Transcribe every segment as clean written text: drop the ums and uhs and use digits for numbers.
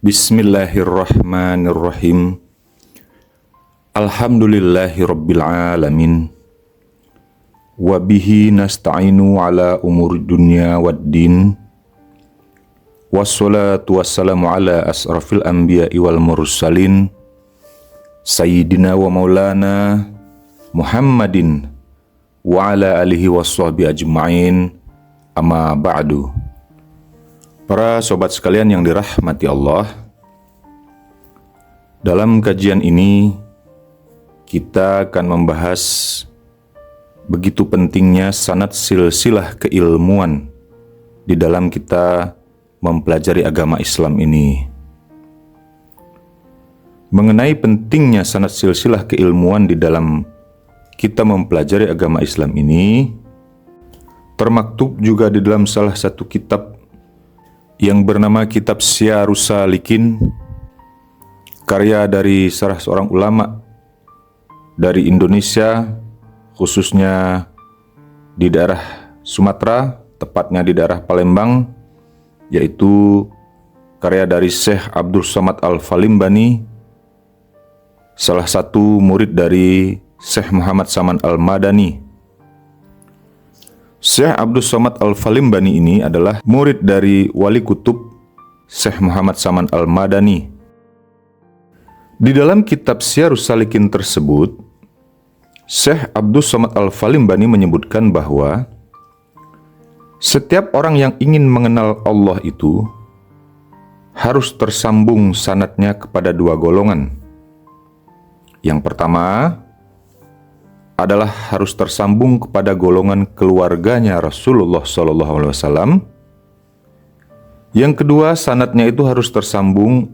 Bismillahirrahmanirrahim. Alhamdulillahirabbil alamin. Wa bihi nasta'inu ala umuri dunya waddin. Wassalatu wassalamu ala asrafil anbiya'i wal mursalin. Sayyidina wa maulana Muhammadin wa ala alihi washabihi ajma'in. Amma ba'du. Para sobat sekalian yang dirahmati Allah, dalam kajian ini kita akan membahas begitu pentingnya sanad silsilah keilmuan di dalam kita mempelajari agama Islam ini. Mengenai pentingnya sanad silsilah keilmuan di dalam kita mempelajari agama Islam ini, termaktub juga di dalam salah satu kitab yang bernama Kitab Syiarus Salikin, karya dari salah seorang ulama dari Indonesia, khususnya di daerah Sumatera, tepatnya di daerah Palembang, yaitu karya dari Syekh Abdul Somad Al-Falimbani, salah satu murid dari Syekh Muhammad Saman Al-Madani. Syekh Abdul Somad Al-Falimbani ini adalah murid dari Wali Kutub Syekh Muhammad Saman Al-Madani. Di dalam kitab Syiarus Salikin tersebut, Syekh Abdul Somad Al-Falimbani menyebutkan bahwa setiap orang yang ingin mengenal Allah itu harus tersambung sanadnya kepada dua golongan. Yang pertama adalah harus tersambung kepada golongan keluarganya Rasulullah SAW. Yang kedua, sanadnya itu harus tersambung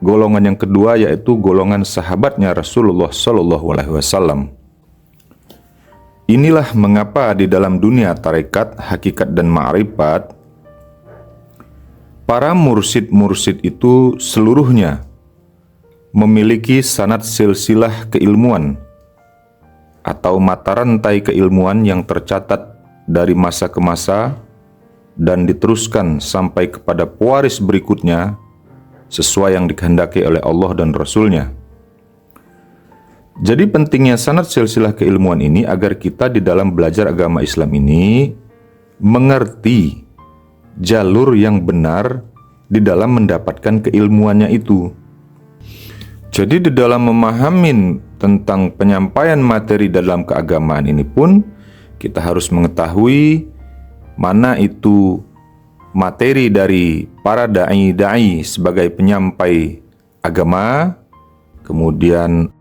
golongan yang kedua, yaitu golongan sahabatnya Rasulullah SAW. Inilah mengapa di dalam dunia tarekat, hakikat dan ma'rifat, para mursyid-mursyid itu seluruhnya memiliki sanad silsilah keilmuan atau mata rantai keilmuan yang tercatat dari masa ke masa dan diteruskan sampai kepada pewaris berikutnya sesuai yang dikehendaki oleh Allah dan Rasul-Nya. Jadi pentingnya sanad silsilah keilmuan ini agar kita di dalam belajar agama Islam ini mengerti jalur yang benar di dalam mendapatkan keilmuannya itu. Jadi di dalam memahami tentang penyampaian materi dalam keagamaan ini pun kita harus mengetahui mana itu materi dari para da'i sebagai penyampai agama, kemudian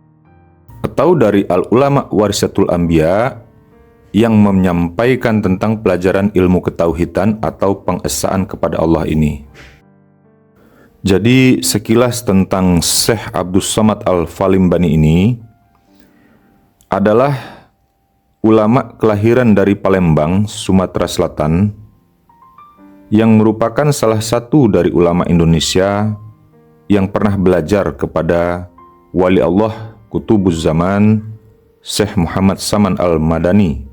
atau dari al-ulama warisatul anbiya yang menyampaikan tentang pelajaran ilmu ketauhidan atau pengesaan kepada Allah ini. Jadi sekilas tentang Syekh Abdul Somad Al-Falimbani ini adalah ulama kelahiran dari Palembang, Sumatera Selatan, yang merupakan salah satu dari ulama Indonesia yang pernah belajar kepada Wali Allah Kutubuz Zaman Syekh Muhammad Saman Al-Madani,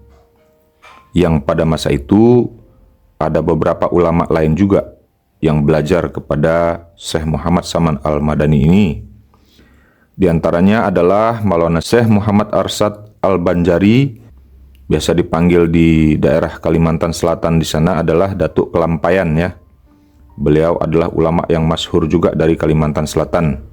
yang pada masa itu ada beberapa ulama lain juga yang belajar kepada Syekh Muhammad Saman Al-Madani ini. Di antaranya adalah Maulana Syekh Muhammad Arsyad Al-Banjari, biasa dipanggil di daerah Kalimantan Selatan di sana adalah Datuk Kelampayan ya. Beliau adalah ulama yang masyhur juga dari Kalimantan Selatan.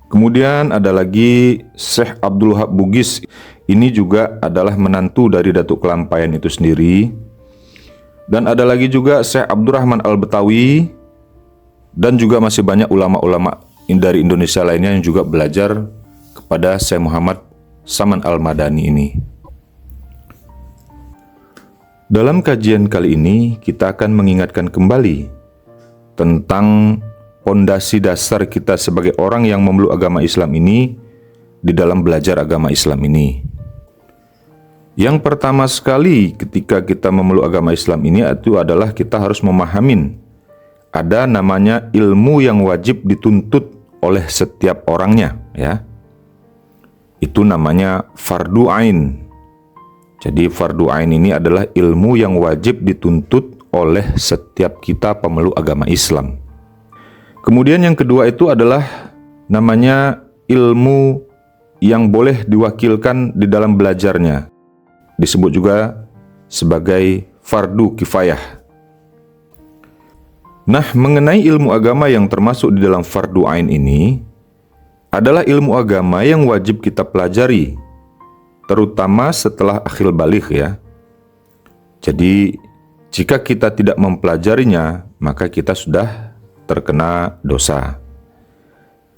Kemudian ada lagi Syekh Abdul Wahab Bugis, ini juga adalah menantu dari Datuk Kelampayan itu sendiri. Dan ada lagi juga Syekh Abdurrahman Al-Betawi, dan juga masih banyak ulama-ulama dari Indonesia lainnya yang juga belajar kepada Syekh Muhammad Saman Al-Madani ini. Dalam kajian kali ini kita akan mengingatkan kembali tentang pondasi dasar kita sebagai orang yang memeluk agama Islam ini di dalam belajar agama Islam ini. Yang pertama sekali ketika kita memeluk agama Islam ini itu adalah kita harus memahami ada namanya ilmu yang wajib dituntut oleh setiap orangnya ya. Itu namanya fardu ain. Jadi fardu ain ini adalah ilmu yang wajib dituntut oleh setiap kita pemeluk agama Islam. Kemudian yang kedua itu adalah namanya ilmu yang boleh diwakilkan di dalam belajarnya. Disebut juga sebagai fardu kifayah. Nah, mengenai ilmu agama yang termasuk di dalam fardu ain ini adalah ilmu agama yang wajib kita pelajari, terutama setelah akhil baligh ya. Jadi, jika kita tidak mempelajarinya, maka kita sudah terkena dosa.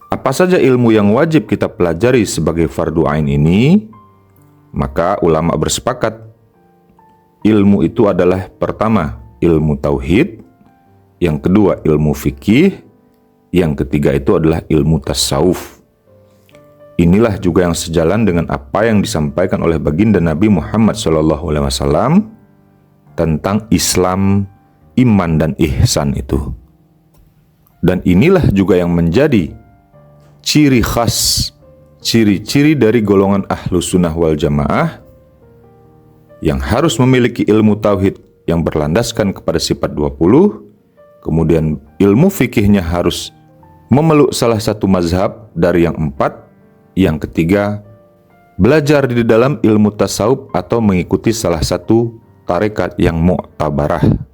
Apa saja ilmu yang wajib kita pelajari sebagai fardu ain ini? Maka ulama bersepakat, ilmu itu adalah pertama, ilmu tauhid, yang kedua ilmu fikih, yang ketiga itu adalah ilmu tasawuf. Inilah juga yang sejalan dengan apa yang disampaikan oleh baginda Nabi Muhammad SAW tentang Islam, iman, dan ihsan itu. Dan inilah juga yang menjadi ciri khas, ciri-ciri dari golongan Ahlus Sunnah wal Jamaah yang harus memiliki ilmu tauhid yang berlandaskan kepada sifat 20, kemudian ilmu fikihnya harus memeluk salah satu mazhab dari yang 4, yang ketiga belajar di dalam ilmu tasawuf atau mengikuti salah satu tarekat yang mu'tabarah.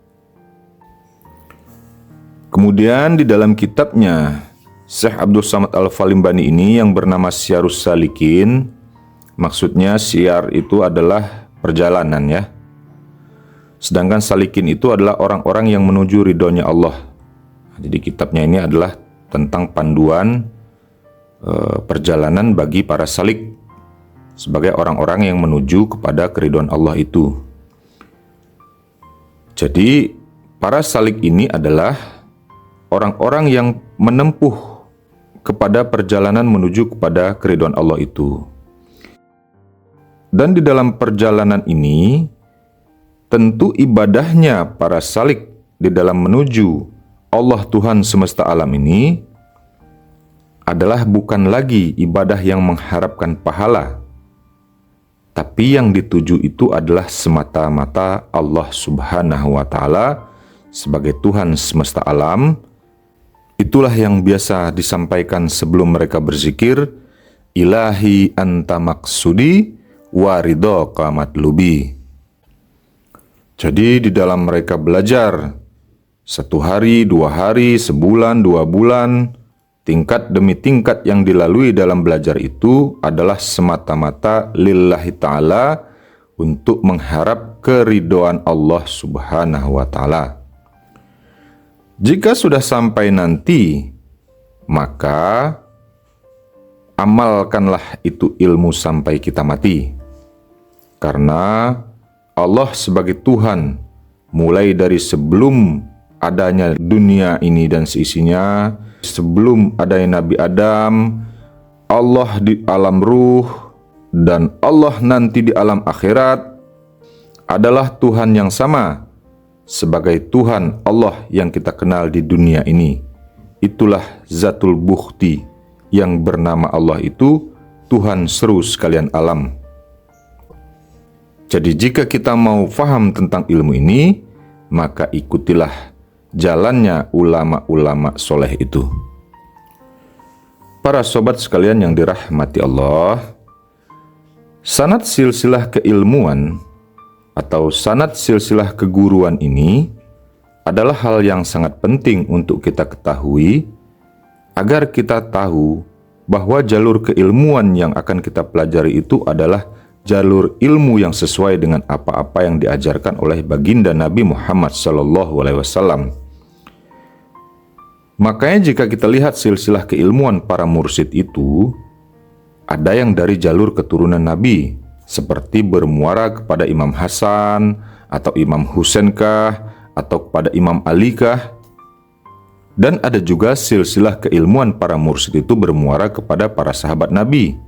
Kemudian di dalam kitabnya Syekh Abdul Samad Al-Falimbani ini yang bernama Syiarus Salikin, maksudnya syiar itu adalah perjalanan ya. Sedangkan salikin itu adalah orang-orang yang menuju ridhonya Allah. Jadi kitabnya ini adalah tentang panduan perjalanan bagi para salik sebagai orang-orang yang menuju kepada keridhaan Allah itu. Jadi para salik ini adalah orang-orang yang menempuh kepada perjalanan menuju kepada keridhaan Allah itu. Dan di dalam perjalanan ini tentu ibadahnya para salik di dalam menuju Allah Tuhan semesta alam ini adalah bukan lagi ibadah yang mengharapkan pahala, tapi yang dituju itu adalah semata-mata Allah Subhanahu wa Ta'ala sebagai Tuhan semesta alam. Itulah yang biasa disampaikan sebelum mereka berzikir, ilahi anta maksudi wa ridhoka matlubi. Jadi di dalam mereka belajar 1 hari, 2 hari, sebulan, 2 bulan, tingkat demi tingkat yang dilalui dalam belajar itu adalah semata-mata lillahi ta'ala untuk mengharap keridhaan Allah Subhanahu wa Ta'ala. Jika sudah sampai nanti, maka amalkanlah itu ilmu sampai kita mati. Karena Allah sebagai Tuhan, mulai dari sebelum adanya dunia ini dan seisinya, sebelum adanya Nabi Adam, Allah di alam ruh, dan Allah nanti di alam akhirat, adalah Tuhan yang sama sebagai Tuhan Allah yang kita kenal di dunia ini. Itulah Zatul Bukhti yang bernama Allah itu, Tuhan seru sekalian alam. Jadi jika kita mau faham tentang ilmu ini, maka ikutilah jalannya ulama-ulama soleh itu. Para sobat sekalian yang dirahmati Allah, sanad silsilah keilmuan atau sanad silsilah keguruan ini adalah hal yang sangat penting untuk kita ketahui agar kita tahu bahwa jalur keilmuan yang akan kita pelajari itu adalah jalur ilmu yang sesuai dengan apa-apa yang diajarkan oleh baginda Nabi Muhammad SAW. Makanya jika kita lihat silsilah keilmuan para mursyid itu, ada yang dari jalur keturunan Nabi, seperti bermuara kepada Imam Hasan, atau Imam Husain kah, atau kepada Imam Ali kah. Dan ada juga silsilah keilmuan para mursyid itu bermuara kepada para sahabat Nabi.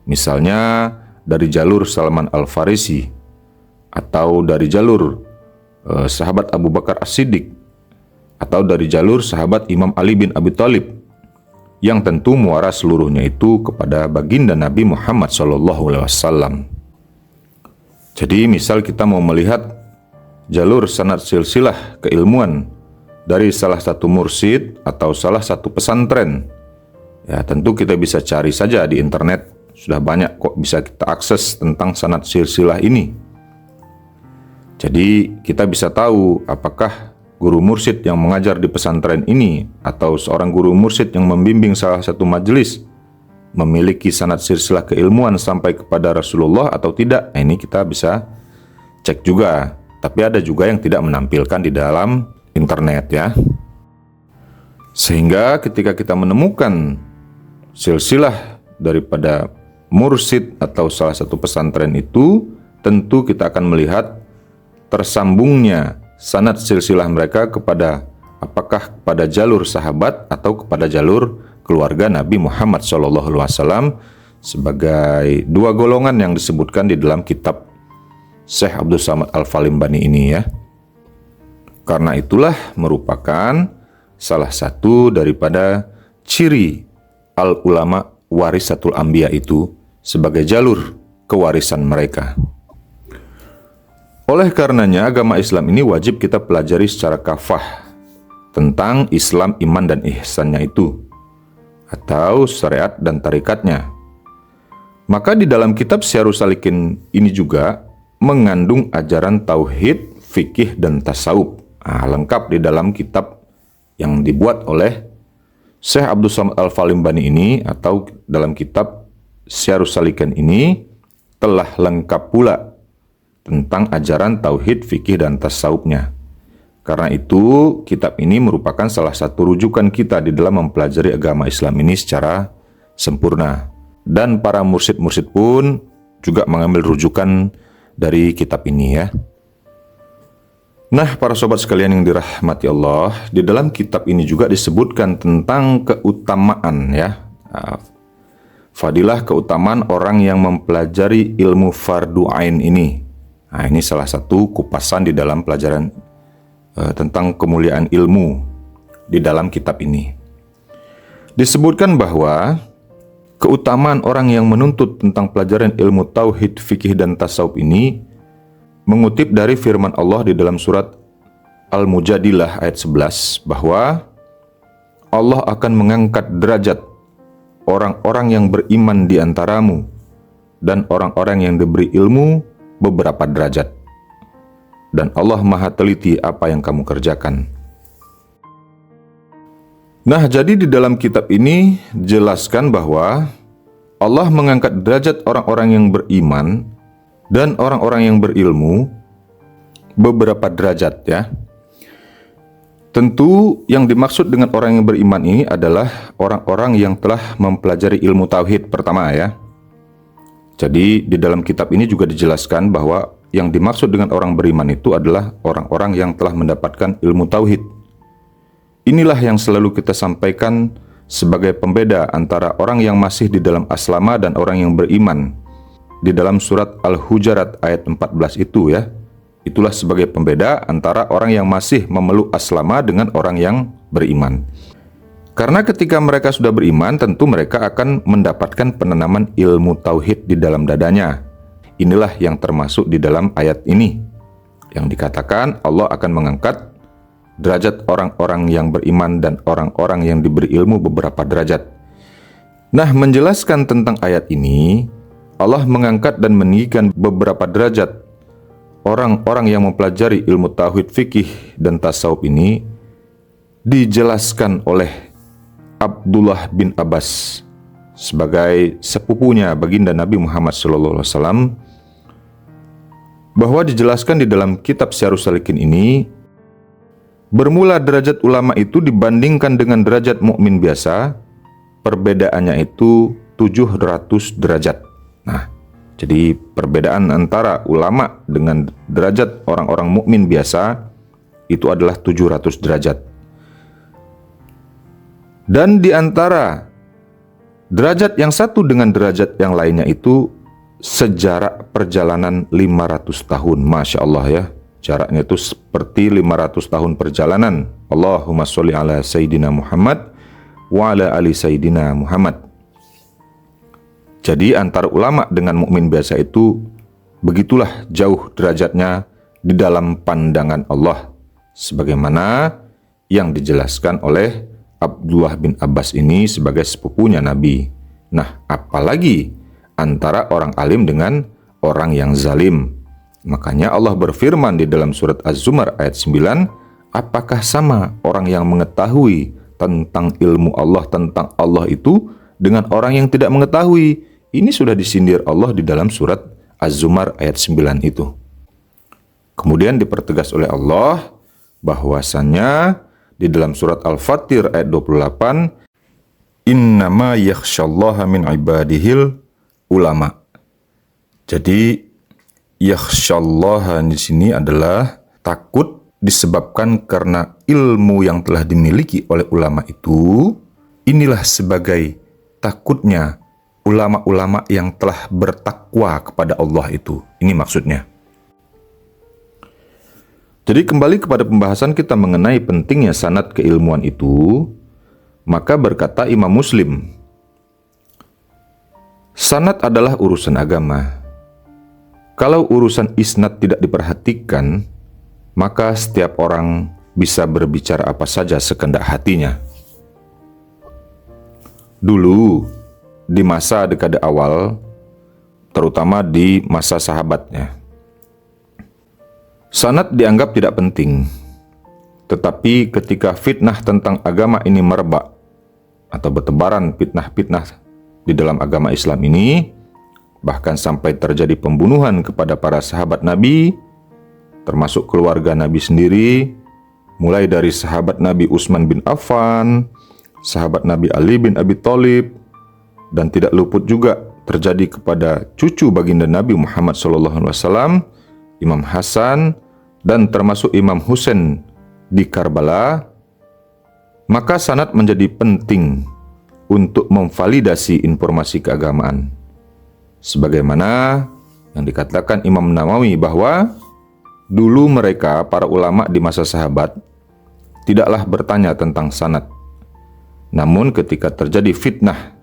Misalnya dari jalur Salman Al-Farisi, atau dari jalur sahabat Abu Bakar As-Siddiq, atau dari jalur sahabat Imam Ali bin Abi Thalib, yang tentu muara seluruhnya itu kepada baginda Nabi Muhammad SAW. Jadi misal kita mau melihat jalur sanad silsilah keilmuan dari salah satu mursyid atau salah satu pesantren, ya tentu kita bisa cari saja di internet, sudah banyak kok bisa kita akses tentang sanad silsilah ini. Jadi kita bisa tahu apakah guru mursyid yang mengajar di pesantren ini atau seorang guru mursyid yang membimbing salah satu majelis memiliki sanad silsilah keilmuan sampai kepada Rasulullah atau tidak. Nah, ini kita bisa cek juga. Tapi ada juga yang tidak menampilkan di dalam internet ya. Sehingga ketika kita menemukan silsilah daripada mursyid atau salah satu pesantren itu, tentu kita akan melihat tersambungnya sanad silsilah mereka kepada apakah kepada jalur sahabat atau kepada jalur keluarga Nabi Muhammad SAW sebagai dua golongan yang disebutkan di dalam kitab Syekh Abdus Samad Al-Falimbani ini ya. Karena itulah merupakan salah satu daripada ciri al-ulama warisatul anbiya itu sebagai jalur kewarisan mereka. Oleh karenanya agama Islam ini wajib kita pelajari secara kafah tentang Islam, iman, dan ihsannya itu, atau syariat dan tarikatnya. Maka di dalam kitab Syarhus Salikin ini juga mengandung ajaran tauhid, fikih, dan tasawuf. Lengkap di dalam kitab yang dibuat oleh Syekh Abdus Samad Al-Falimbani ini, atau dalam kitab Syarhus Salikin ini telah lengkap pula tentang ajaran tauhid, fikih, dan tasawufnya. Karena itu, kitab ini merupakan salah satu rujukan kita di dalam mempelajari agama Islam ini secara sempurna. Dan para mursyid-mursyid pun juga mengambil rujukan dari kitab ini ya. Nah, para sobat sekalian yang dirahmati Allah, di dalam kitab ini juga disebutkan tentang keutamaan ya. Fadilah keutamaan orang yang mempelajari ilmu fardu ain ini. Nah, ini salah satu kupasan di dalam pelajaran tentang kemuliaan ilmu di dalam kitab ini. Disebutkan bahwa keutamaan orang yang menuntut tentang pelajaran ilmu tauhid, fikih, dan tasawuf ini mengutip dari firman Allah di dalam surat Al-Mujadilah ayat 11 bahwa Allah akan mengangkat derajat orang-orang yang beriman di antaramu dan orang-orang yang diberi ilmu beberapa derajat. Dan Allah maha teliti apa yang kamu kerjakan. Nah, jadi di dalam kitab ini dijelaskan bahwa Allah mengangkat derajat orang-orang yang beriman dan orang-orang yang berilmu beberapa derajat ya. Tentu yang dimaksud dengan orang yang beriman ini adalah orang-orang yang telah mempelajari ilmu tauhid pertama ya. Jadi di dalam kitab ini juga dijelaskan bahwa yang dimaksud dengan orang beriman itu adalah orang-orang yang telah mendapatkan ilmu tauhid. Inilah yang selalu kita sampaikan sebagai pembeda antara orang yang masih di dalam aslama dan orang yang beriman. Di dalam surat Al-Hujarat ayat 14 itu ya. Itulah sebagai pembeda antara orang yang masih memeluk aslama dengan orang yang beriman. Karena ketika mereka sudah beriman, tentu mereka akan mendapatkan penanaman ilmu tauhid di dalam dadanya. Inilah yang termasuk di dalam ayat ini, yang dikatakan Allah akan mengangkat derajat orang-orang yang beriman dan orang-orang yang diberi ilmu beberapa derajat. Nah, menjelaskan tentang ayat ini, Allah mengangkat dan meninggikan beberapa derajat orang-orang yang mempelajari ilmu tauhid, fikih, dan tasawuf ini dijelaskan oleh Abdullah bin Abbas sebagai sepupunya baginda Nabi Muhammad SAW, bahwa dijelaskan di dalam kitab Syarhus Salikin ini, bermula derajat ulama itu dibandingkan dengan derajat mukmin biasa, perbedaannya itu 700 derajat. Nah, jadi perbedaan antara ulama dengan derajat orang-orang mukmin biasa itu adalah 700 derajat. Dan di antara derajat yang satu dengan derajat yang lainnya itu sejarak perjalanan 500 tahun. Masya Allah ya, jaraknya itu seperti 500 tahun perjalanan. Allahumma sholli ala Sayyidina Muhammad wa ala ali Sayyidina Muhammad. Jadi antara ulama dengan mukmin biasa itu begitulah jauh derajatnya di dalam pandangan Allah. Sebagaimana yang dijelaskan oleh Abdullah bin Abbas ini sebagai sepupunya Nabi. Nah, apalagi antara orang alim dengan orang yang zalim. Makanya Allah berfirman di dalam surat Az-Zumar ayat 9, apakah sama orang yang mengetahui tentang ilmu Allah, tentang Allah itu dengan orang yang tidak mengetahui? Ini sudah disindir Allah di dalam surat Az-Zumar ayat 9 itu. Kemudian dipertegas oleh Allah bahwasannya di dalam surat Al-Fatir ayat 28, innama yakhsyallaha min ibadihil ulama. Jadi yakhsyallaha di sini adalah takut disebabkan karena ilmu yang telah dimiliki oleh ulama itu. Inilah sebagai takutnya ulama-ulama yang telah bertakwa kepada Allah itu. Ini maksudnya. Jadi kembali kepada pembahasan kita mengenai pentingnya sanad keilmuan itu, maka berkata Imam Muslim, sanad adalah urusan agama. Kalau urusan isnad tidak diperhatikan, maka setiap orang bisa berbicara apa saja sekehendak hatinya. Dulu, di masa dekade awal, terutama di masa sahabatnya, sanad dianggap tidak penting. Tetapi ketika fitnah tentang agama ini merebak, atau bertebaran fitnah-fitnah di dalam agama Islam ini, bahkan sampai terjadi pembunuhan kepada para sahabat Nabi, termasuk keluarga Nabi sendiri, mulai dari sahabat Nabi Utsman bin Affan, sahabat Nabi Ali bin Abi Thalib, dan tidak luput juga terjadi kepada cucu baginda Nabi Muhammad SAW, Imam Hasan, dan termasuk Imam Husain di Karbala. Maka sanad menjadi penting untuk memvalidasi informasi keagamaan. Sebagaimana yang dikatakan Imam Nawawi bahwa dulu mereka, para ulama di masa sahabat, tidaklah bertanya tentang sanad. Namun ketika terjadi fitnah,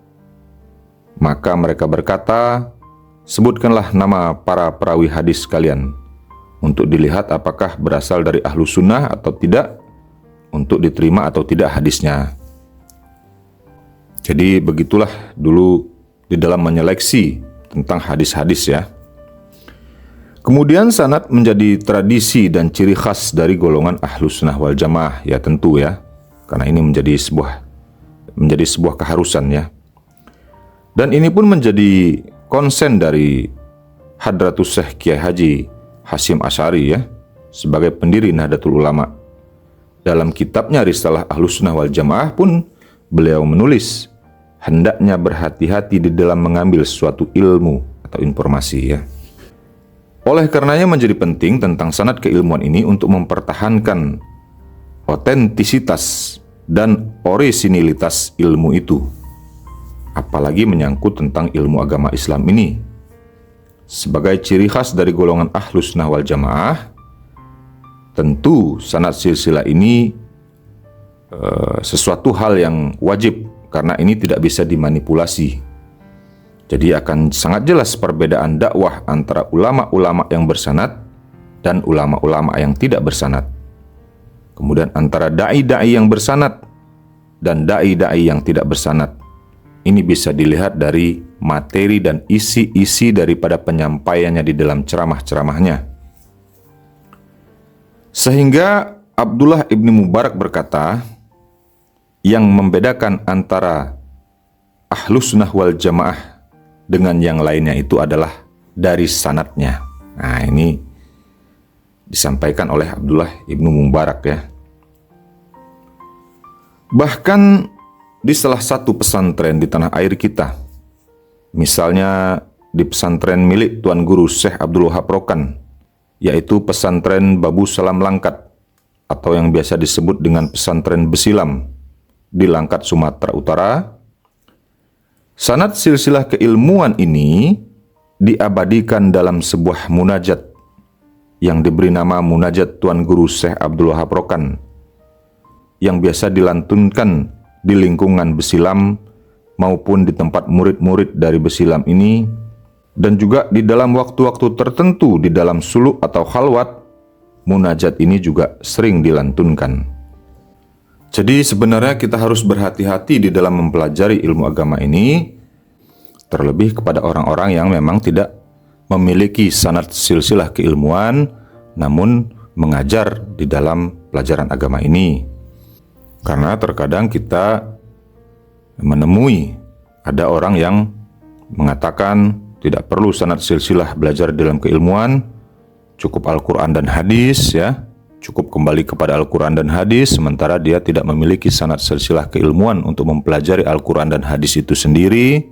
maka mereka berkata, sebutkanlah nama para perawi hadis kalian, untuk dilihat apakah berasal dari ahlu sunnah atau tidak, untuk diterima atau tidak hadisnya. Jadi begitulah dulu di dalam menyeleksi tentang hadis-hadis ya. Kemudian sanad menjadi tradisi dan ciri khas dari golongan Ahlus Sunnah wal Jamaah ya, tentu ya, karena ini menjadi sebuah keharusan ya. Dan ini pun menjadi konsen dari Hadratus Syekh Kiai Haji Hasyim Asy'ari ya, sebagai pendiri Nahdlatul Ulama. Dalam kitabnya Risalah Ahlus Sunnah wal Jamaah pun beliau menulis, hendaknya berhati-hati di dalam mengambil suatu ilmu atau informasi ya. Oleh karenanya menjadi penting tentang sanad keilmuan ini untuk mempertahankan otentisitas dan orisinilitas ilmu itu. Apalagi menyangkut tentang ilmu agama Islam ini. Sebagai ciri khas dari golongan Ahlus Sunnah wal Jamaah, tentu sanad silsilah ini sesuatu hal yang wajib, karena ini tidak bisa dimanipulasi. Jadi akan sangat jelas perbedaan dakwah antara ulama-ulama yang bersanad dan ulama-ulama yang tidak bersanad. Kemudian antara da'i-da'i yang bersanad dan da'i-da'i yang tidak bersanad. Ini bisa dilihat dari materi dan isi-isi daripada penyampaiannya di dalam ceramah-ceramahnya. Sehingga Abdullah ibni Mubarak berkata, yang membedakan antara Ahlus Sunnah wal Jamaah dengan yang lainnya itu adalah dari sanadnya. Nah, ini disampaikan oleh Abdullah ibnu Mubarak ya. Bahkan di salah satu pesantren di tanah air kita, misalnya di pesantren milik Tuan Guru Syekh Abdul Wahab Rokan, yaitu pesantren Babu Salam Langkat, atau yang biasa disebut dengan pesantren Besilam di Langkat, Sumatera Utara. Sanad silsilah keilmuan ini diabadikan dalam sebuah munajat yang diberi nama Munajat Tuan Guru Syekh Abdul Wahab Rokan, yang biasa dilantunkan di lingkungan Besilam maupun di tempat murid-murid dari Besilam ini, dan juga di dalam waktu-waktu tertentu di dalam suluk atau khalwat, munajat ini juga sering dilantunkan. Jadi sebenarnya kita harus berhati-hati di dalam mempelajari ilmu agama ini, terlebih kepada orang-orang yang memang tidak memiliki sanad silsilah keilmuan, namun mengajar di dalam pelajaran agama ini. Karena terkadang kita menemui ada orang yang mengatakan tidak perlu sanad silsilah belajar dalam keilmuan, cukup Al-Quran dan hadis, ya. Cukup kembali kepada Al-Quran dan hadis, sementara dia tidak memiliki sanad silsilah keilmuan untuk mempelajari Al-Quran dan hadis itu sendiri.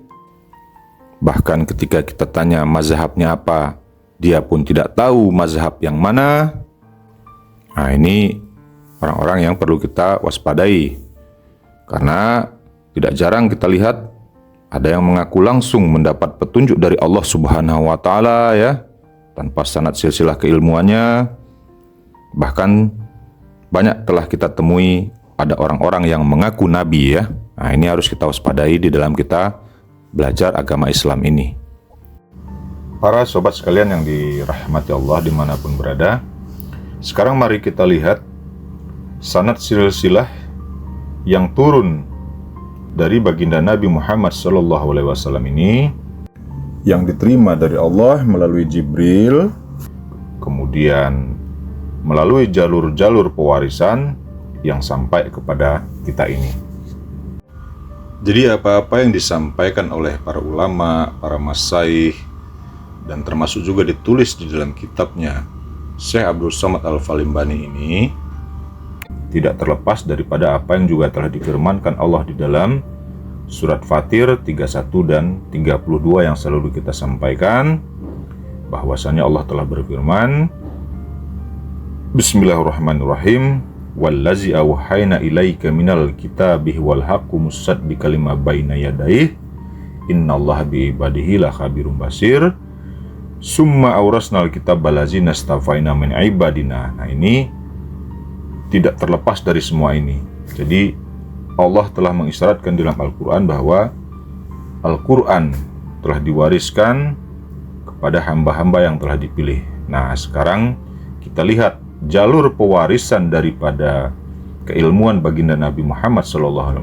Bahkan ketika kita tanya mazhabnya apa, dia pun tidak tahu mazhab yang mana. Nah, ini orang-orang yang perlu kita waspadai. Karena tidak jarang kita lihat ada yang mengaku langsung mendapat petunjuk dari Allah Subhanahu wa Ta'ala, ya, tanpa sanad silsilah keilmuannya. Bahkan banyak telah kita temui ada orang-orang yang mengaku nabi, ya. Nah, ini harus kita waspadai di dalam kita belajar agama Islam ini. Para sobat sekalian yang dirahmati Allah dimanapun berada, sekarang mari kita lihat sanad silsilah yang turun dari baginda Nabi Muhammad SAW ini, yang diterima dari Allah melalui Jibril, kemudian melalui jalur-jalur pewarisan yang sampai kepada kita ini. Jadi apa-apa yang disampaikan oleh para ulama, para masyaikh, dan termasuk juga ditulis di dalam kitabnya Syekh Abdul Somad Al-Falimbani ini, tidak terlepas daripada apa yang juga telah difirmankan Allah di dalam surat Fatir 31 dan 32 yang selalu kita sampaikan, bahwasanya Allah telah berfirman, Bismillahirrahmanirrahim, wallazi awhayna ilaika minal kitabi wal haqqu musaddiqan lima baina yadayhi innallaha bi ibadihi lakhabirum basir summa awrasnal kitaba allazina istafaina min ibadina. Nah, ini tidak terlepas dari semua ini. Jadi Allah telah mengisyaratkan dalam Al-Quran bahwa Al-Quran telah diwariskan kepada hamba-hamba yang telah dipilih. Nah, sekarang kita lihat jalur pewarisan daripada keilmuan baginda Nabi Muhammad SAW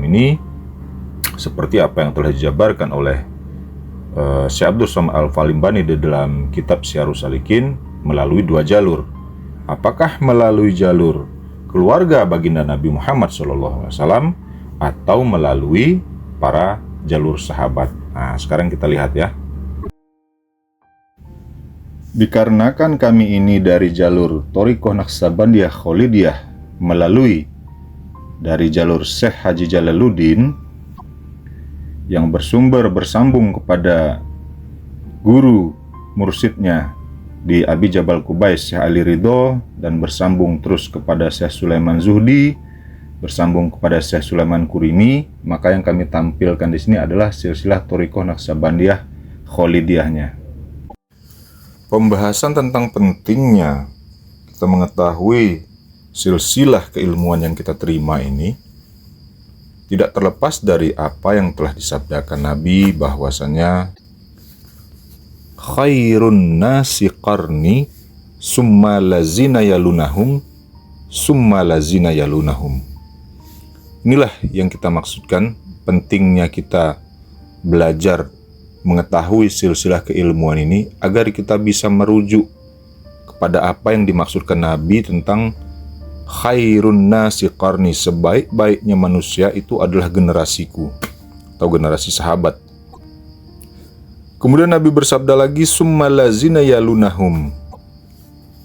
ini seperti apa yang telah dijabarkan oleh Syekh Abdul Somad Al-Falimbani di dalam kitab Syiarus Salikin melalui dua jalur. Apakah melalui jalur keluarga baginda Nabi Muhammad SAW atau melalui para jalur sahabat? Nah, sekarang kita lihat, ya. Dikarenakan kami ini dari jalur Thariqah Naqsabandiyah Kholidiyah melalui dari jalur Syekh Haji Jalaluddin yang bersambung kepada guru mursyidnya di Abi Jabal Qubais Syekh Ali Ridho, dan bersambung terus kepada Syekh Sulaiman Zuhdi, bersambung kepada Syekh Sulaiman Kurimi, maka yang kami tampilkan di sini adalah silsilah Thariqah Naqsabandiyah Kholidiyahnya. Pembahasan tentang pentingnya kita mengetahui silsilah keilmuan yang kita terima ini tidak terlepas dari apa yang telah disabdakan Nabi, bahwasanya khairun nasi qarni summa lazina yalunahum summa lazina yalunahum. Inilah yang kita maksudkan pentingnya kita belajar mengetahui silsilah keilmuan ini agar kita bisa merujuk kepada apa yang dimaksudkan Nabi tentang khairun nasi qarni, sebaik-baiknya manusia itu adalah generasiku atau generasi sahabat. Kemudian Nabi bersabda lagi, summa lazina yalunahum.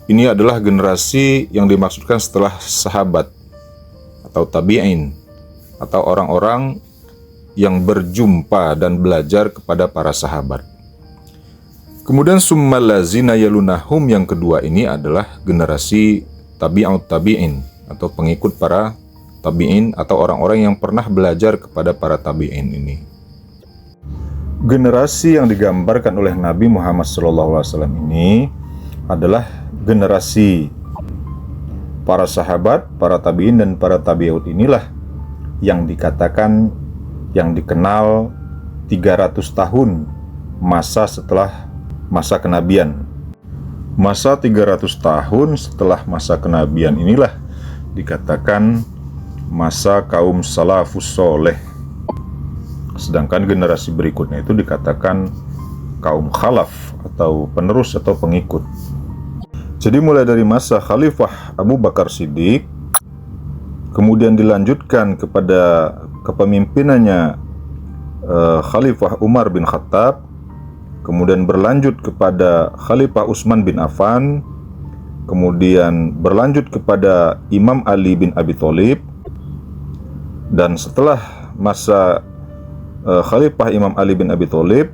Ini adalah generasi yang dimaksudkan setelah sahabat atau tabi'in atau orang-orang yang berjumpa dan belajar kepada para sahabat. Kemudian summa lazina yalunahum yang kedua ini adalah generasi tabi'ut tabi'in atau pengikut para tabi'in atau orang-orang yang pernah belajar kepada para tabi'in ini. Generasi yang digambarkan oleh Nabi Muhammad SAW ini adalah generasi para sahabat, para tabi'in dan para tabi'ut. Inilah yang dikatakan, yang dikenal 300 tahun masa setelah masa kenabian. Masa 300 tahun setelah masa kenabian inilah dikatakan masa kaum salafus soleh. Sedangkan generasi berikutnya itu dikatakan kaum khalaf atau penerus atau pengikut. Jadi mulai dari masa Khalifah Abu Bakar Siddiq, kemudian dilanjutkan kepada kepemimpinannya Khalifah Umar bin Khattab, kemudian berlanjut kepada Khalifah Utsman bin Affan, kemudian berlanjut kepada Imam Ali bin Abi Thalib, dan setelah masa Khalifah Imam Ali bin Abi Thalib,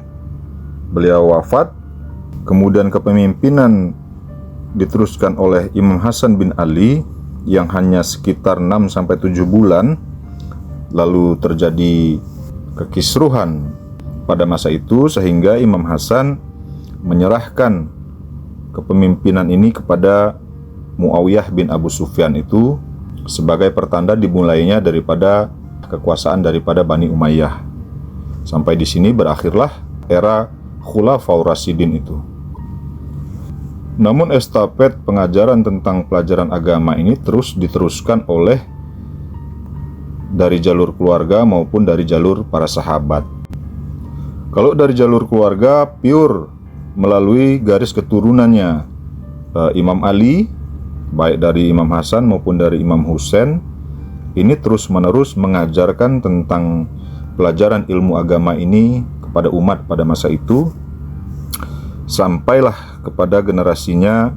beliau wafat, kemudian kepemimpinan diteruskan oleh Imam Hasan bin Ali yang hanya sekitar 6-7 bulan, lalu terjadi kekisruhan pada masa itu sehingga Imam Hasan menyerahkan kepemimpinan ini kepada Muawiyah bin Abu Sufyan itu sebagai pertanda dimulainya daripada kekuasaan daripada Bani Umayyah. Sampai di sini berakhirlah era Khulafaur Rasyidin itu. Namun estafet pengajaran tentang pelajaran agama ini terus diteruskan oleh dari jalur keluarga maupun dari jalur para sahabat. Kalau dari jalur keluarga pure melalui garis keturunannya Imam Ali, baik dari Imam Hasan maupun dari Imam Husain, ini terus-menerus mengajarkan tentang pelajaran ilmu agama ini kepada umat pada masa itu, sampailah kepada generasinya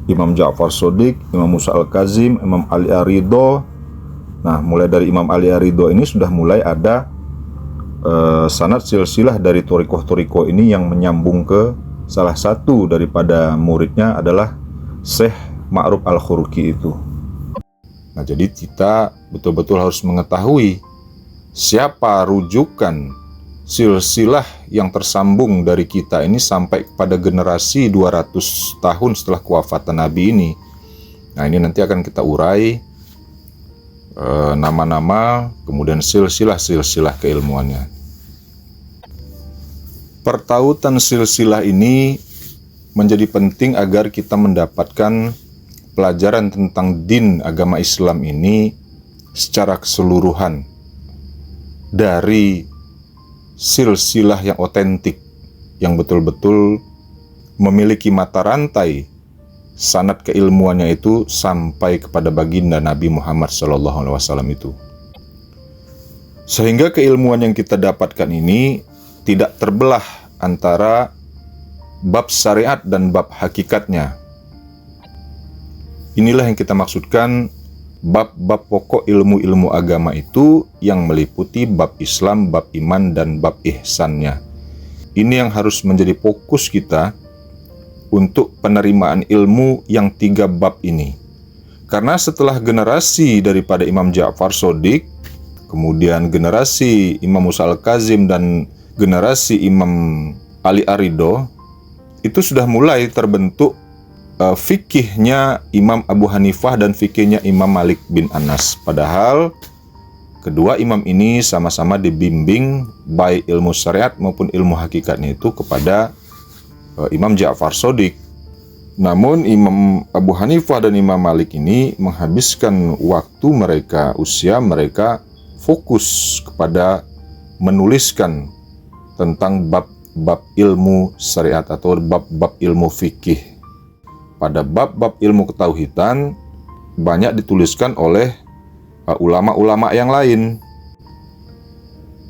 Imam Ja'far Shadiq, Imam Musa Al-Kazim, Imam Ali Ar-Ridho. Nah, mulai dari Imam Ali Ar-Ridho ini sudah mulai ada sanad silsilah dari thariqah-thariqah ini yang menyambung ke salah satu daripada muridnya adalah Syekh Ma'ruf Al-Khurqi itu. Nah, jadi kita betul-betul harus mengetahui siapa rujukan silsilah yang tersambung dari kita ini sampai pada generasi 200 tahun setelah kewafatan Nabi ini. Nah, ini nanti akan kita urai nama-nama, kemudian silsilah-silsilah keilmuannya. Pertautan silsilah ini menjadi penting agar kita mendapatkan pelajaran tentang din agama Islam ini secara keseluruhan dari silsilah yang otentik, yang betul-betul memiliki mata rantai sanad keilmuannya itu sampai kepada baginda Nabi Muhammad SAW itu. Sehingga keilmuan yang kita dapatkan ini tidak terbelah antara bab syariat dan bab hakikatnya. Inilah yang kita maksudkan bab-bab pokok ilmu-ilmu agama itu yang meliputi bab Islam, bab iman, dan bab ihsannya. Ini yang harus menjadi fokus kita untuk penerimaan ilmu yang 3 bab ini. Karena setelah generasi daripada Imam Ja'far Shadiq, kemudian generasi Imam Musa Al-Kazim dan generasi Imam Ali Ar-Ridho, itu sudah mulai terbentuk fikihnya Imam Abu Hanifah dan fikihnya Imam Malik bin Anas. Padahal kedua imam ini sama-sama dibimbing baik ilmu syariat maupun ilmu hakikatnya itu kepada Imam Ja'far Shadiq. Namun Imam Abu Hanifah dan Imam Malik ini menghabiskan waktu mereka, usia mereka fokus kepada menuliskan tentang bab-bab ilmu syariat atau bab-bab ilmu fikih. Pada bab-bab ilmu ketauhidan banyak dituliskan oleh ulama-ulama yang lain.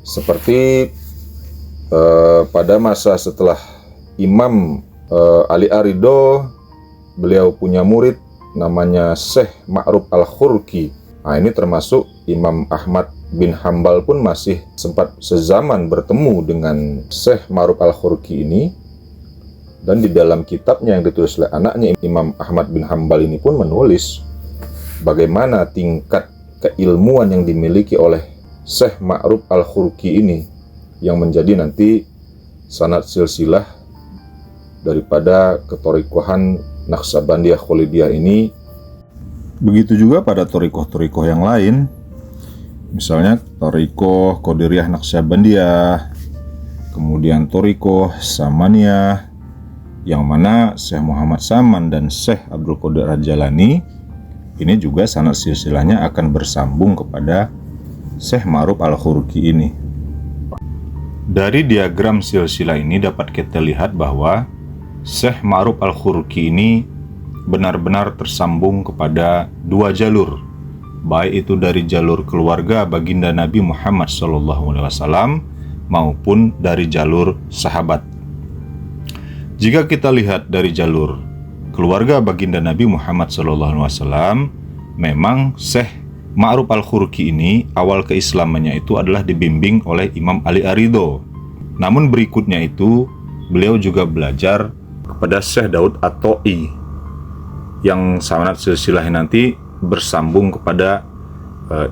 Seperti pada masa setelah Imam Ali Ar-Ridho, beliau punya murid namanya Syekh Ma'ruf Al-Khurqi. Nah, ini termasuk Imam Ahmad bin Hambal pun masih sempat sezaman bertemu dengan Syekh Ma'ruf Al-Khurqi ini. Dan di dalam kitabnya yang ditulis oleh anaknya Imam Ahmad bin Hambal ini pun menulis bagaimana tingkat keilmuan yang dimiliki oleh Syekh Ma'ruf Al-Khurqi ini yang menjadi nanti sanad silsilah daripada ketorikohan Naqsabandiyah Kholidiyah ini. Begitu juga pada torikoh-torikoh yang lain, misalnya torikoh Qadiriyah Naqsabandiyah, kemudian torikoh Samaniyah, yang mana Syekh Muhammad Saman dan Syekh Abdul Qadir Ar-Jalani ini juga sanad silsilahnya akan bersambung kepada Syekh Ma'ruf Al-Khurqi ini. Dari diagram silsilah ini dapat kita lihat bahwa Syekh Ma'ruf Al-Khurqi ini benar-benar tersambung kepada dua jalur, baik itu dari jalur keluarga baginda Nabi Muhammad SAW maupun dari jalur sahabat. Jika kita lihat dari jalur keluarga baginda Nabi Muhammad SAW, memang Syekh Ma'ruf Al-Khurqi ini awal keislamannya itu adalah dibimbing oleh Imam Ali Ar-Ridho. Namun berikutnya itu beliau juga belajar kepada Syekh Daud At-Ta'i yang sanad silsilahnya nanti bersambung kepada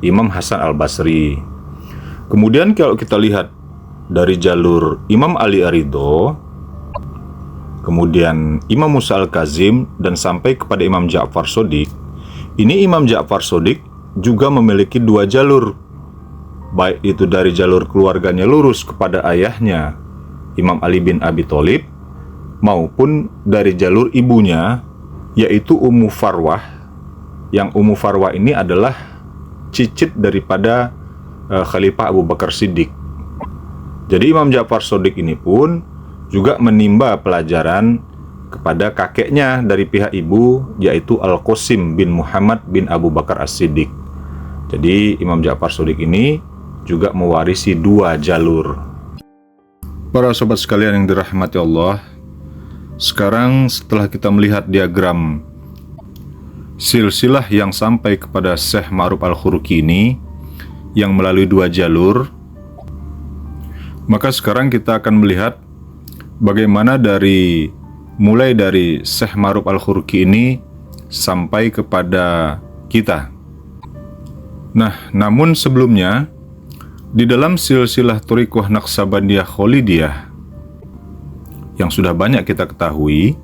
Imam Hasan Al-Basri. Kemudian kalau kita lihat dari jalur Imam Ali Ar-Ridho, kemudian Imam Musa Al-Kazim dan sampai kepada Imam Ja'far Shadiq, ini Imam Ja'far Shadiq juga memiliki dua jalur, baik itu dari jalur keluarganya lurus kepada ayahnya Imam Ali bin Abi Thalib maupun dari jalur ibunya yaitu Ummu Farwah, yang Ummu Farwah ini adalah cicit daripada Khalifah Abu Bakar Siddiq. Jadi Imam Ja'far Shadiq ini pun juga menimba pelajaran kepada kakeknya dari pihak ibu, yaitu Al-Qasim bin Muhammad bin Abu Bakar As-Siddiq. Jadi Imam Ja'far Shadiq ini juga mewarisi dua jalur. Para sobat sekalian yang dirahmati Allah, sekarang setelah kita melihat diagram silsilah yang sampai kepada Syekh Ma'ruf Al-Khurqi ini yang melalui dua jalur, maka sekarang kita akan melihat bagaimana mulai dari Syekh Ma'ruf Al-Khurqi ini sampai kepada kita. Nah, namun sebelumnya di dalam silsilah Thariqah Naqsabandiyah Khalidiyah yang sudah banyak kita ketahui,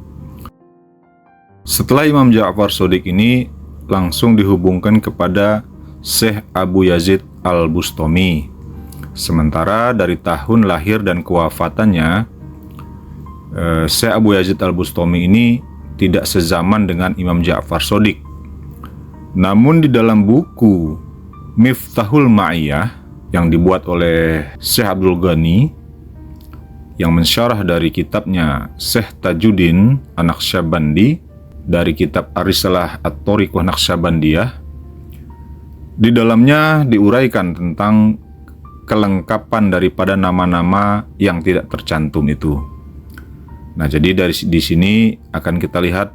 setelah Imam Ja'far Shadiq ini langsung dihubungkan kepada Syekh Abu Yazid Al-Bustami. Sementara dari tahun lahir dan kewafatannya, Syekh Abu Yazid Al-Bustami ini tidak sezaman dengan Imam Ja'far Shadiq. Namun di dalam buku Miftahul Ma'iyah yang dibuat oleh Syekh Abdul Ghani yang mensyarah dari kitabnya Syekh Tajuddin An-Naqsyabandi dari kitab Ar-Risalah At-Thariqah Naqsyabandiyah, di dalamnya diuraikan tentang kelengkapan daripada nama-nama yang tidak tercantum itu. Nah, jadi di sini akan kita lihat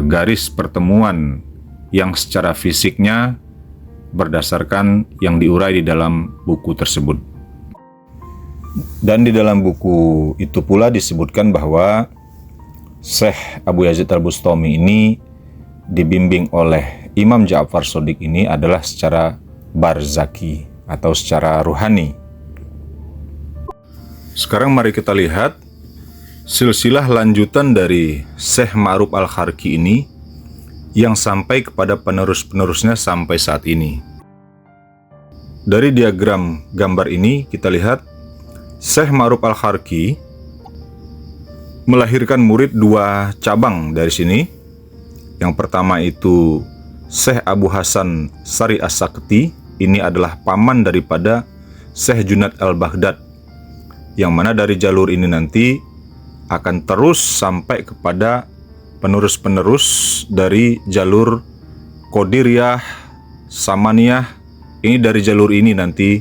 garis pertemuan yang secara fisiknya berdasarkan yang diurai di dalam buku tersebut. Dan di dalam buku itu pula disebutkan bahwa Syekh Abu Yazid Al-Bustami ini dibimbing oleh Imam Ja'far Shadiq ini adalah secara barzaki atau secara ruhani. Sekarang mari kita lihat silsilah lanjutan dari Syekh Ma'ruf Al-Khurqi ini yang sampai kepada penerus-penerusnya sampai saat ini. Dari diagram gambar ini kita lihat Syekh Ma'ruf Al-Khurqi melahirkan murid dua cabang dari sini. Yang pertama itu Syekh Abu Hasan Sari As-Sakti, ini adalah paman daripada Syekh Junaid Al-Baghdad, yang mana dari jalur ini nanti akan terus sampai kepada penerus-penerus dari jalur Qadiriyah, Samaniyah. Ini dari jalur ini nanti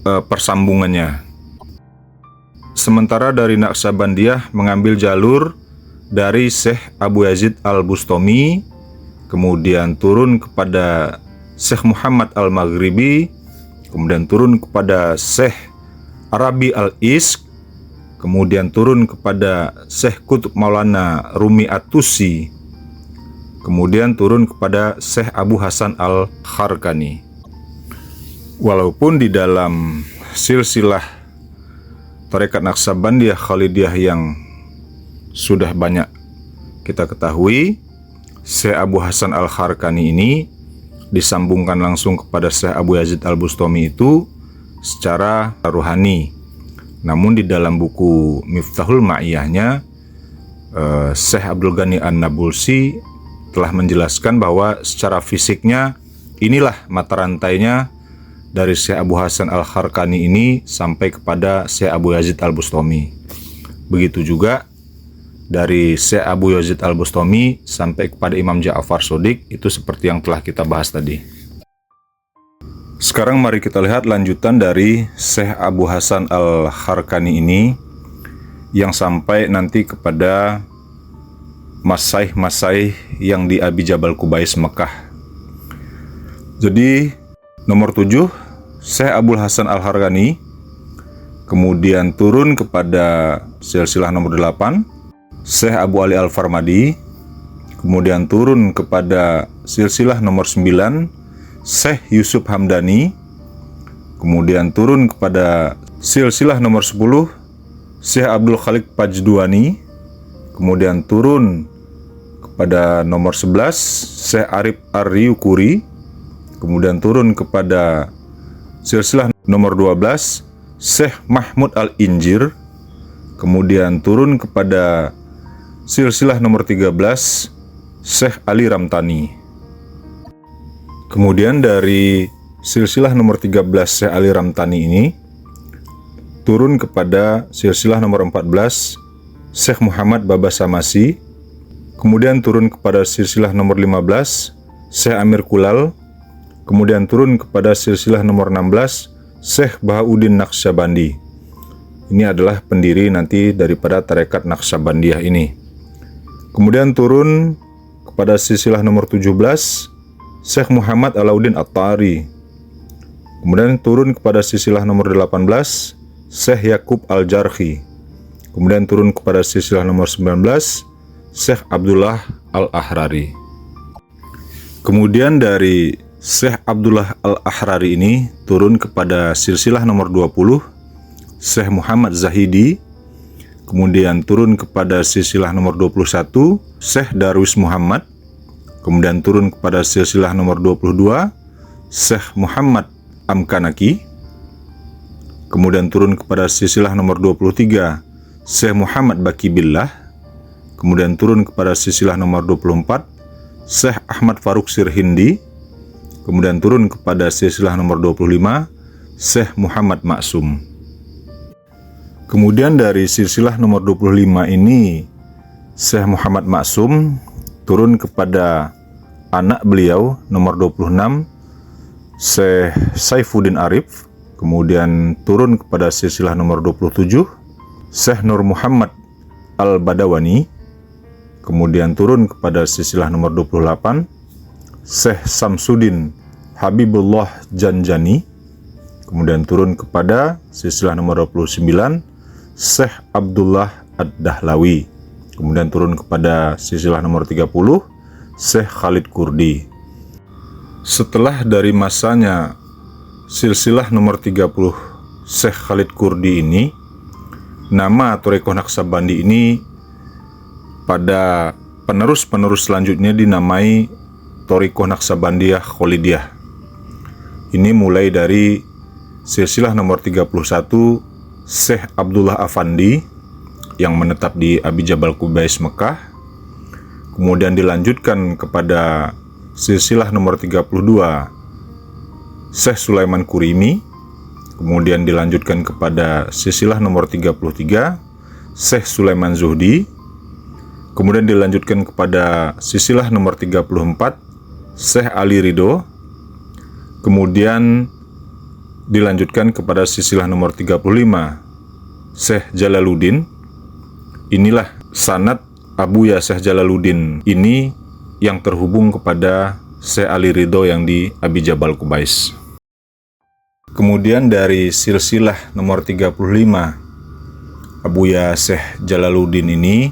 persambungannya. Sementara dari Naqsabandiyah mengambil jalur dari Syekh Abu Yazid Al-Bustami, kemudian turun kepada Syekh Muhammad Al-Maghribi, kemudian turun kepada Syekh Arabi Al-Ishq, kemudian turun kepada Syekh Qutb Maulana Rumi At-Tusi, kemudian turun kepada Syekh Abu Hasan Al-Kharqani. Walaupun di dalam silsilah Thariqat Naqsabandiyah Khalidiyah yang sudah banyak kita ketahui, Syekh Abu Hasan Al-Kharqani ini disambungkan langsung kepada Syekh Abu Yazid Al-Bustami itu secara ruhani. Namun di dalam buku Miftahul Ma'iyahnya, Syekh Abdul Ghani An-Nabulsi telah menjelaskan bahwa secara fisiknya inilah mata rantainya dari Syekh Abu Hasan Al-Kharqani ini sampai kepada Syekh Abu Yazid Al-Bustami. Begitu juga dari Syekh Abu Yazid Al-Bustami sampai kepada Imam Ja'far Shodiq, itu seperti yang telah kita bahas tadi. Sekarang mari kita lihat lanjutan dari Syekh Abu Hasan Al-Kharqani ini yang sampai nanti kepada masaih-masaih yang di Abi Jabal Qubais Mekah. Jadi nomor 7 Syekh Abul Hasan Al-Kharqani, kemudian turun kepada silsilah nomor 8 Syekh Abu Ali Al-Farmadi, kemudian turun kepada silsilah nomor 9 Syekh Yusuf Hamdani, kemudian turun kepada silsilah nomor 10 Syekh Abdul Khalik Pajduani, kemudian turun kepada nomor 11 Syekh Arif Ar-Ryukuri, kemudian turun kepada silsilah nomor 12 Syekh Mahmud Al-Injir, kemudian turun kepada silsilah nomor 13 Syekh Ali Ramtani. Kemudian dari silsilah nomor 13 Syekh Ali Ramtani ini turun kepada silsilah nomor 14 Syekh Muhammad Baba Samasi, kemudian turun kepada silsilah nomor 15 Syekh Amir Kulal, kemudian turun kepada silsilah nomor 16 Syekh Bahauddin Naqsyabandi. Ini adalah pendiri nanti daripada tarekat Naqsyabandiyah ini. Kemudian turun kepada silsilah nomor 17 Syekh Muhammad Alauddin At-Tari. Kemudian turun kepada silsilah nomor 18 Syekh Yakub Al-Jarhi. Kemudian turun kepada silsilah nomor 19 Syekh Abdullah Al-Ahrari. Kemudian dari Syekh Abdullah Al-Ahrari ini turun kepada silsilah nomor 20 Syekh Muhammad Zahidi, kemudian turun kepada silsilah nomor 21 Syekh Darwis Muhammad, kemudian turun kepada silsilah nomor 22 Syekh Muhammad Amkanaki, kemudian turun kepada silsilah nomor 23 Syekh Muhammad Baki Billah, kemudian turun kepada silsilah nomor 24 Syekh Ahmad Faruk Sirhindi, kemudian turun kepada silsilah nomor 25 Syekh Muhammad Maksum. Kemudian dari silsilah nomor 25 ini Syekh Muhammad Maksum turun kepada anak beliau nomor 26 Syekh Saifuddin Arif, kemudian turun kepada silsilah nomor 27 Syekh Nur Muhammad Al-Badawani, kemudian turun kepada silsilah nomor 28 Syekh Samsuddin Habibullah Janjani, kemudian turun kepada silsilah nomor 29 Syekh Abdullah Ad-Dahlawi, kemudian turun kepada silsilah nomor 30 Syekh Khalid Kurdi. Setelah dari masanya silsilah nomor 30 Syekh Khalid Kurdi ini, nama Thariqah Naqsyabandi ini pada penerus-penerus selanjutnya dinamai Thariqah Naqsyabandiyah Kholidiyah. Ini mulai dari silsilah nomor 31 Syekh Abdullah Afandi yang menetap di Abi Jabal Qubais Mekah, kemudian dilanjutkan kepada silsilah nomor 32 Syekh Sulaiman Kurimi, kemudian dilanjutkan kepada silsilah nomor 33 Syekh Sulaiman Zuhdi, kemudian dilanjutkan kepada silsilah nomor 34 Syekh Ali Ridho, kemudian dilanjutkan kepada silsilah nomor 35 Syekh Jalaluddin. Inilah sanad Abu Ya Syekh Jalaluddin ini yang terhubung kepada Syekh Ali Ridho yang di Abi Jabal Qubais. Kemudian dari silsilah nomor 35 Abu Ya Syekh Jalaluddin ini,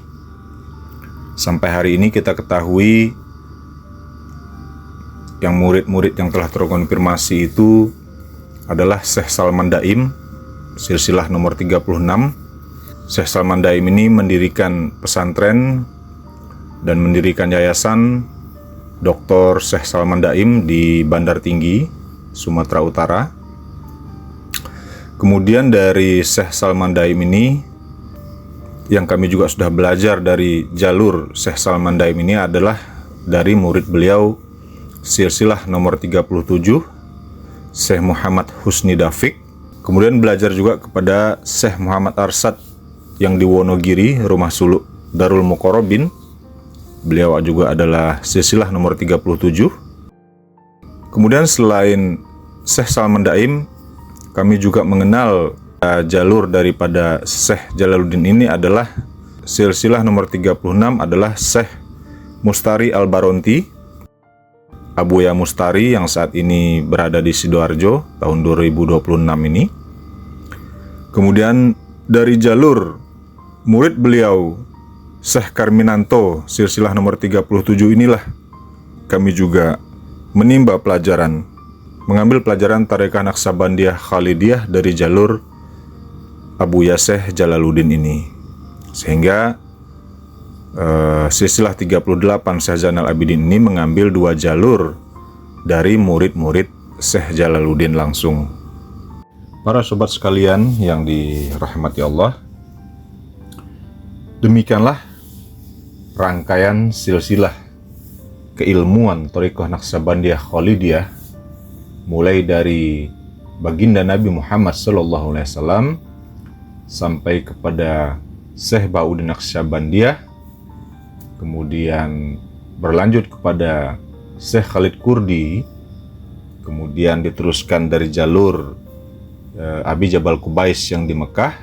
sampai hari ini kita ketahui yang murid-murid yang telah terkonfirmasi itu adalah Syekh Salman Daim, silsilah nomor 36. Syekh Salman Daim ini mendirikan pesantren dan mendirikan yayasan Dr. Syekh Salman Daim di Bandar Tinggi, Sumatera Utara. Kemudian dari Syekh Salman Daim ini, yang kami juga sudah belajar dari jalur Syekh Salman Daim ini adalah dari murid beliau silsilah nomor 37 Syekh Muhammad Husni Dafiq. Kemudian belajar juga kepada Syekh Muhammad Arsad yang di Wonogiri, Rumah Suluk Darul Muqarrabin. Beliau juga adalah silsilah nomor 37. Kemudian selain Syekh Salman Daim, kami juga mengenal jalur daripada Syekh Jalaluddin ini adalah silsilah nomor 36 adalah Syekh Mustari Al-Baronti, Abuya Mustari yang saat ini berada di Sidoarjo tahun 2026 ini. Kemudian dari jalur murid beliau Syekh Karminanto silsilah nomor 37 inilah kami juga menimba pelajaran, mengambil pelajaran Tarekah Naksabandiyah Khalidiyah dari jalur Abuya Syekh Jalaluddin ini. Sehingga silsilah 38 Syekh Zainal Abidin ini mengambil dua jalur dari murid-murid Syekh Jalaluddin langsung. Para sobat sekalian yang dirahmati Allah, demikianlah rangkaian silsilah keilmuan Thariqah Naksabandiyah Khalidiyah mulai dari baginda Nabi Muhammad SAW sampai kepada Syekh Bauddin Naksabandiyah, kemudian berlanjut kepada Syekh Khalid Kurdi, kemudian diteruskan dari jalur Abi Jabal Kubais yang di Mekah,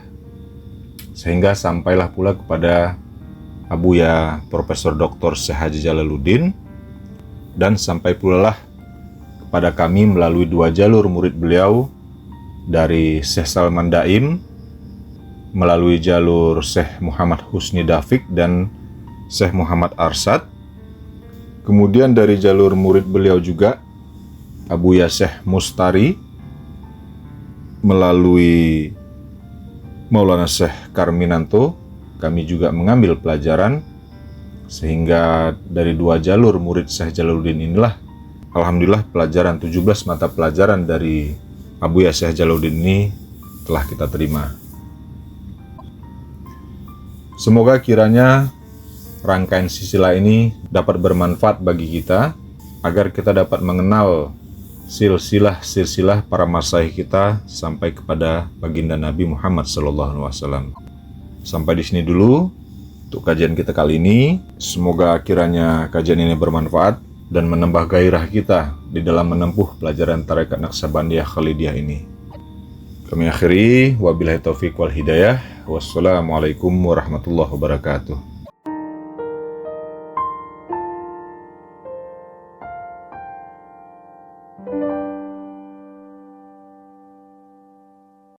sehingga sampailah pula kepada Abuya Profesor Dr. Syekh Haji Jalaluddin, dan sampai pula lah kepada kami melalui dua jalur murid beliau dari Syekh Salman Daim melalui jalur Syekh Muhammad Husni Dafiq dan Syekh Muhammad Arsad. Kemudian dari jalur murid beliau juga Abuya Syekh Mustari melalui Maulana Syekh Karminanto, kami juga mengambil pelajaran, sehingga dari dua jalur murid Syekh Jalaluddin inilah alhamdulillah pelajaran 17 mata pelajaran dari Abuya Syekh Jalaluddin ini telah kita terima. Semoga kiranya rangkaian silsilah ini dapat bermanfaat bagi kita, agar kita dapat mengenal silsilah para masyayikh kita sampai kepada baginda Nabi Muhammad SAW. Sampai di sini dulu untuk kajian kita kali ini. Semoga kiranya kajian ini bermanfaat dan menambah gairah kita di dalam menempuh pelajaran Tarekat Naksabandiyah Khalidiyah ini. Kami akhiri, wabillahi taufiq wal hidayah. Wassalamualaikum warahmatullahi wabarakatuh.